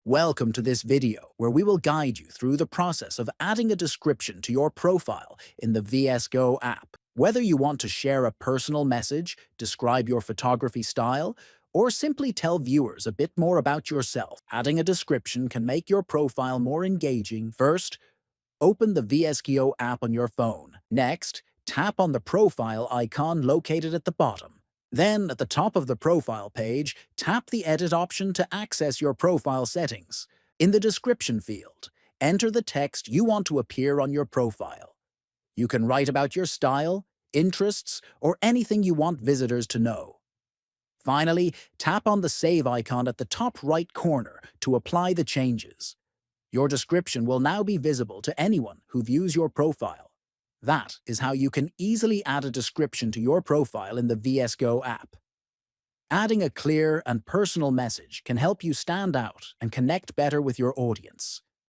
Welcome to this video where we will guide you through the process of adding a description to your profile in the VSCO app. Whether you want to share a personal message, describe your photography style, or simply tell viewers a bit more about yourself, adding a description can make your profile more engaging. First, open the VSCO app on your phone. Next, tap on the profile icon located at the bottom. Then, at the top of the profile page, tap the Edit option to access your profile settings. In the description field, enter the text you want to appear on your profile. You can write about your style, interests, or anything you want visitors to know. Finally, tap on the Save icon at the top right corner to apply the changes. Your description will now be visible to anyone who views your profile. That is how you can easily add a description to your profile in the VSCO app. Adding a clear and personal message can help you stand out and connect better with your audience.